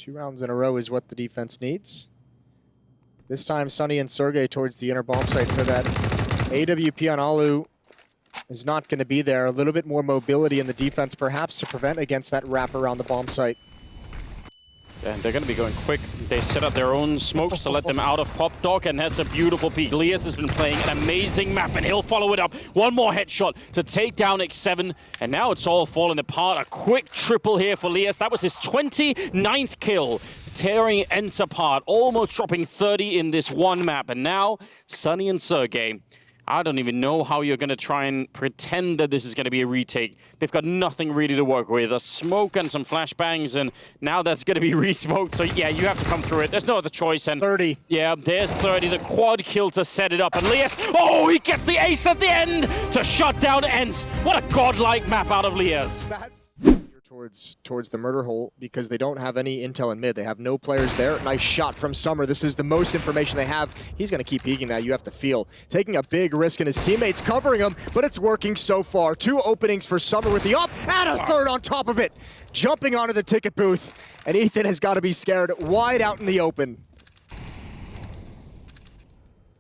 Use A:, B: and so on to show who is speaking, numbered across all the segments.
A: 2 rounds in a row is what the defense needs. This time, Sunny and Sergey towards the inner bomb site so that AWP on Alu is not going to be there. A little bit more mobility in the defense, perhaps, to prevent against that wrap around the bomb site.
B: And they're going to be going quick. They set up their own smokes to let them out of Pop Dog, and that's a beautiful peek. Lias has been playing an amazing map, and he'll follow it up. One more headshot to take down X7, and now it's all falling apart. A quick triple here for Lias. That was his 29th kill, tearing Ents apart, almost dropping 30 in this one map. And now, Sunny and Sergey, I don't even know how you're going to try and pretend that this is going to be a retake. They've got nothing really to work with. A smoke and some flashbangs, and now that's going to be re-smoked. So, yeah, you have to come through it. There's no other choice. And
A: 30.
B: Yeah, there's 30. The quad kill to set it up. And Lias, oh, he gets the ace at the end to shut down Ents. What a godlike map out of Lias.
A: Towards the murder hole because they don't have any intel in mid. They have no players there. Nice shot from Summer. This is the most information they have. He's going to keep peeking now. You have to feel. Taking a big risk, and his teammates covering him, but it's working so far. 2 openings for Summer with the up, and a third on top of it. Jumping onto the ticket booth, and Ethan has got to be scared wide out in the open.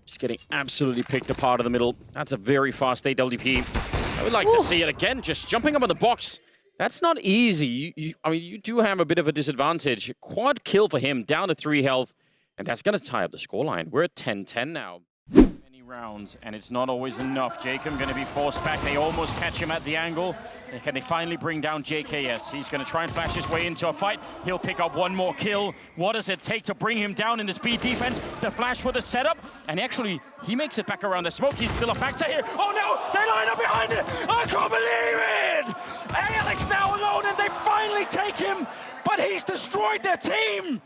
B: He's getting absolutely picked apart in the middle. That's a very fast AWP. I would like to see it again, just jumping up on the box. That's not easy. I mean, you do have a bit of a disadvantage. Quad kill for him, down to 3 health, and that's going to tie up the scoreline. We're at 10-10 now. Many rounds, and it's not always enough. Jacob going to be forced back. They almost catch him at the angle. Can they finally bring down JKS? He's going to try and flash his way into a fight. He'll pick up one more kill. What does it take to bring him down in this B defense? The flash for the setup, and actually, he makes it back around the smoke. He's still a factor here. Oh no, they line up behind it. I can't believe it. Alex now alone, and they finally take him, but he's destroyed their team.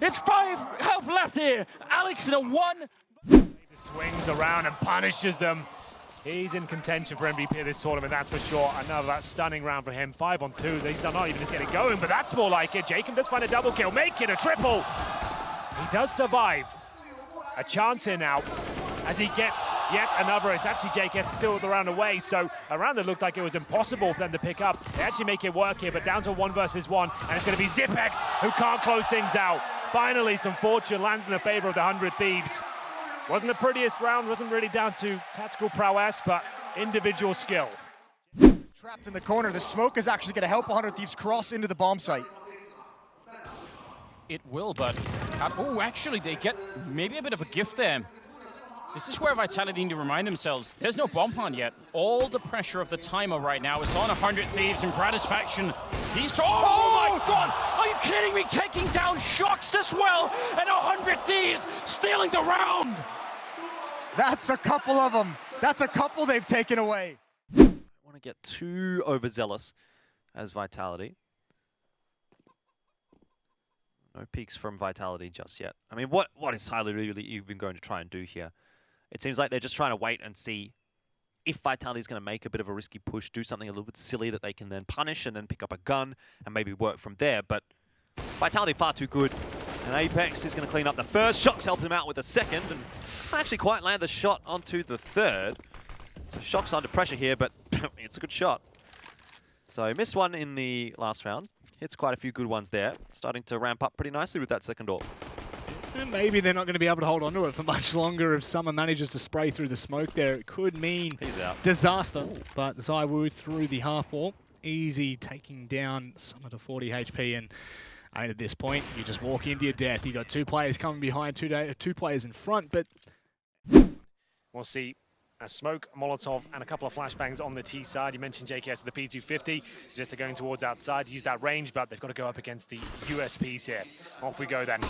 B: It's 5 health left here. Alex in a 1.
C: Swings around and punishes them. He's in contention for MVP of this tournament, that's for sure. Another stunning round for him. 5 on 2. These are not even just getting going, but that's more like it. Jacob does find a double kill, make it a triple. He does survive. A chance here now as he gets yet another. It's actually JKS still the round away, so a round that looked like it was impossible for them to pick up. They actually make it work here, but down to 1 versus 1, and it's going to be Zipex who can't close things out. Finally, some fortune lands in the favor of the 100 Thieves. Wasn't the prettiest round, wasn't really down to tactical prowess, but individual skill.
A: Trapped in the corner, the smoke is actually going to help 100 Thieves cross into the bomb site.
B: It will, but... oh, actually, they get maybe a bit of a gift there. This is where Vitality need to remind themselves, there's no bomb plant yet. All the pressure of the timer right now is on 100 Thieves and Gratisfaction. He's... oh my god! Are you kidding me? Taking down Shocks as well, and 100 Thieves stealing the round!
A: That's a couple of them. That's a couple they've taken away.
D: I don't want to get too overzealous as Vitality. No peaks from Vitality just yet. I mean, what is Tyler really even going to try and do here? It seems like they're just trying to wait and see if Vitality is going to make a bit of a risky push, do something a little bit silly that they can then punish and then pick up a gun and maybe work from there. But Vitality far too good. And Apex is going to clean up the first. Shocks helped him out with the second and actually quite land the shot onto the third. So Shocks under pressure here, but it's a good shot. So missed one in the last round. Hits quite a few good ones there. Starting to ramp up pretty nicely with that second door.
E: And maybe they're not going to be able to hold on to it for much longer if Summer manages to spray through the smoke there. It could mean
D: He's out.
E: disaster. But ZywOo through the half wall. Easy taking down Summer to 40 HP. And I mean, at this point, you just walk into your death. You got 2 players coming behind, two players in front. But
C: We'll see a smoke, Molotov, and a couple of flashbangs on the T side. You mentioned JKS at the P250, suggests they're going towards outside, use that range, but they've got to go up against the USPs here. Off we go then.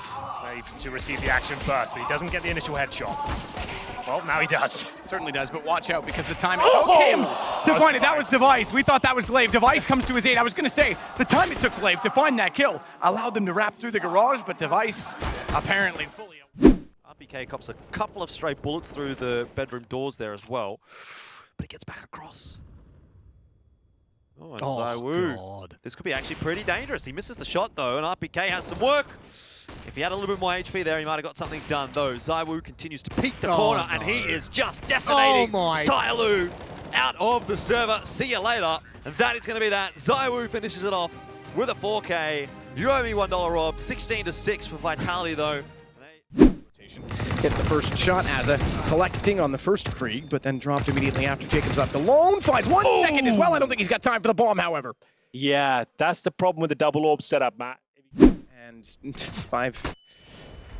C: Dave to receive the action first, but he doesn't get the initial headshot. Well, now he does.
F: Certainly does, but watch out because the timing... Oh! Disappointed, that was Device. We thought that was GLA1VE. Device comes to his aid. I was going to say, the time it took GLA1VE to find that kill allowed them to wrap through the garage, but Device apparently fully...
D: RPK cops a couple of stray bullets through the bedroom doors there as well, but he gets back across. Oh, and ZywOo.
E: God.
D: This could be actually pretty dangerous. He misses the shot though, and RPK has some work. If he had a little bit more HP there, he might have got something done though. ZywOo continues to peek the corner, and he is just decimating Tyloo out of the server. See you later. And that is going to be that. ZywOo finishes it off with a 4K. You owe me $1, Rob. 16-6 for Vitality, though.
F: Gets the first shot. Azza collecting on the first Krieg, but then dropped immediately after Jacobs up. The lone finds 1 second as well. I don't think he's got time for the bomb, however.
C: Yeah, that's the problem with the double orb setup, Matt.
F: And 5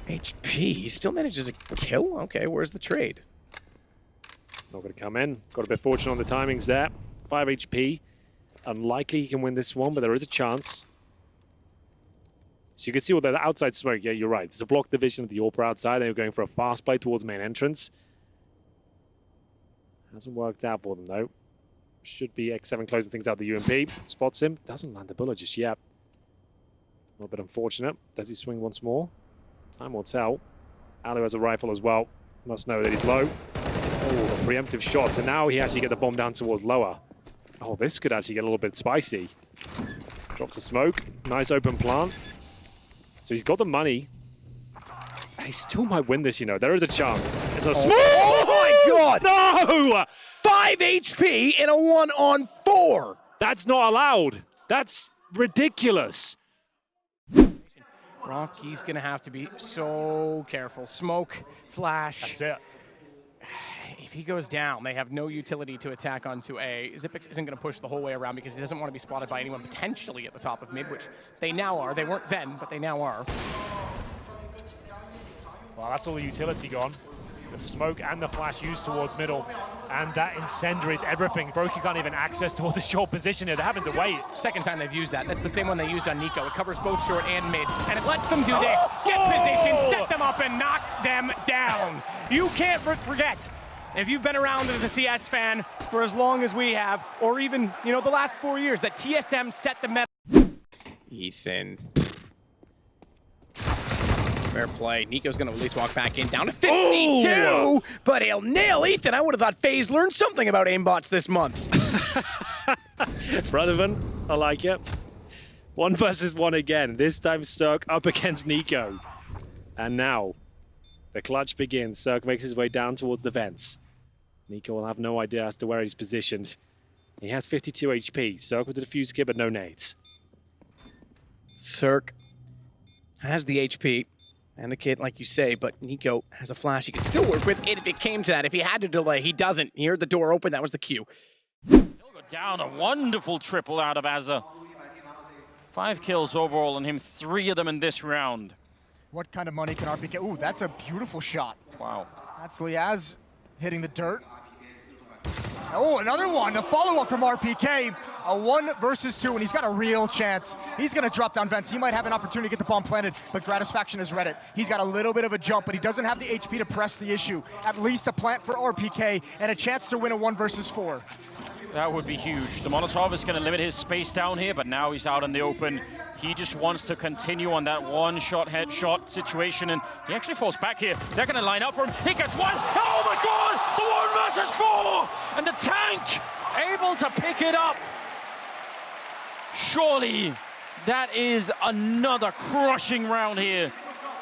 F: HP. He still manages a kill? Okay, where's the trade?
C: Not going to come in. Got a bit fortunate on the timings there. 5 HP. Unlikely he can win this one, but there is a chance. So you can see all the outside smoke. Yeah, you're right. It's a block division of the AWPer outside. They were going for a fast play towards main entrance. Hasn't worked out for them, though. Should be X7 closing things out. The UMP spots him. Doesn't land the bullet just yet. A little bit unfortunate. Does he swing once more? Time will tell. Alu has a rifle as well. Must know that he's low. Oh, the preemptive shots. And now he actually get the bomb down towards lower. Oh, this could actually get a little bit spicy. Drops the smoke. Nice open plant. So he's got the money. He still might win this, you know. There is a chance. It's a small.
F: Oh my god!
C: No!
F: 5 HP in a 1-on-4!
C: That's not allowed. That's ridiculous.
F: Rocky's gonna have to be so careful. Smoke, flash.
C: That's it.
F: If he goes down, they have no utility to attack onto A. Xyp9x isn't going to push the whole way around because he doesn't want to be spotted by anyone potentially at the top of mid, which they now are. They weren't then, but they now are.
C: Well, that's all the utility gone. The smoke and the flash used towards middle. And that incendiary is everything. Broky can't even access toward the short position here. They're having to wait.
F: Second time they've used that. That's the same one they used on Nico. It covers both short and mid. And it lets them do this. Get position, set them up, and knock them down. You can't forget. If you've been around as a CS fan for as long as we have, or even, you know, the last 4 years, that TSM set the meta. Ethan. Fair play. Nico's going to at least walk back in, down to 52,
C: Ooh.
F: but he'll nail Ethan. I would have thought FaZe learned something about aimbots this month.
C: Brotherman, I like it. 1 versus 1 again. This time Cirque up against Nico. And now the clutch begins. Cirque makes his way down towards the vents. Nico will have no idea as to where he's positioned. He has 52 HP. Cirque with the defuse kit, but no nades.
F: Cirque has the HP and the kit, like you say, but Nico has a flash he could still work with if it came to that. If he had to delay, he doesn't. He heard the door open. That was the cue.
B: He'll go down. A wonderful triple out of Azza. 5 kills overall on him, 3 of them in this round.
A: What kind of money can RPK? Ooh, that's a beautiful shot.
B: Wow.
A: That's Liaz hitting the dirt. Oh, another one, a follow-up from RPK. A 1 versus 2, and he's got a real chance. He's gonna drop down vents. He might have an opportunity to get the bomb planted, but Gratisfaction has read it. He's got a little bit of a jump, but he doesn't have the HP to press the issue. At least a plant for RPK and a chance to win a 1 versus 4.
B: That would be huge. The Molotov is going to limit his space down here, but now he's out in the open. He just wants to continue on that one-shot headshot situation, and he actually falls back here. They're going to line up for him. He gets 1. Oh my god! The 1 versus 4! And the tank able to pick it up. Surely that is another crushing round here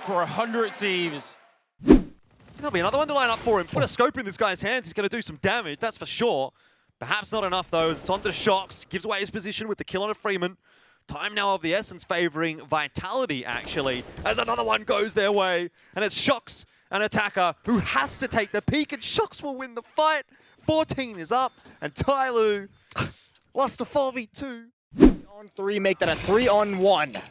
B: for 100 Thieves.
D: There'll be another one to line up for him. Put a scope in this guy's hands. He's going to do some damage, that's for sure. Perhaps not enough, though. It's onto Shocks. Gives away his position with the kill on a Freeman. Time now of the essence favoring Vitality, actually, as another one goes their way. And it's Shocks, an attacker, who has to take the peak, and Shocks will win the fight. 14 is up, and Tyloo lost a 4v2.
A: On 3, make that a 3-on-1.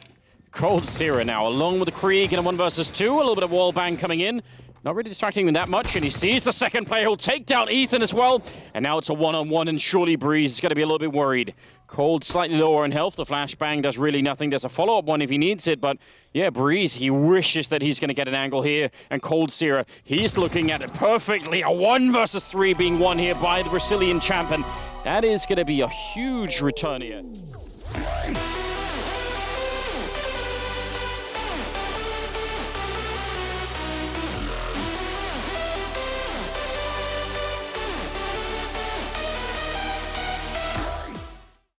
B: coldzera now, along with the Krieg in a 1 versus 2. A little bit of wall bang coming in. Not really distracting him that much, and he sees the second player who'll take down Ethan as well. And now it's a 1-on-1, and surely Breeze is going to be a little bit worried. Cold slightly lower in health. The flashbang does really nothing. There's a follow-up one if he needs it, but yeah, Breeze, he wishes that he's going to get an angle here. And coldzera, he's looking at it perfectly. A 1 versus 3 being won here by the Brazilian champion. That is going to be a huge return here.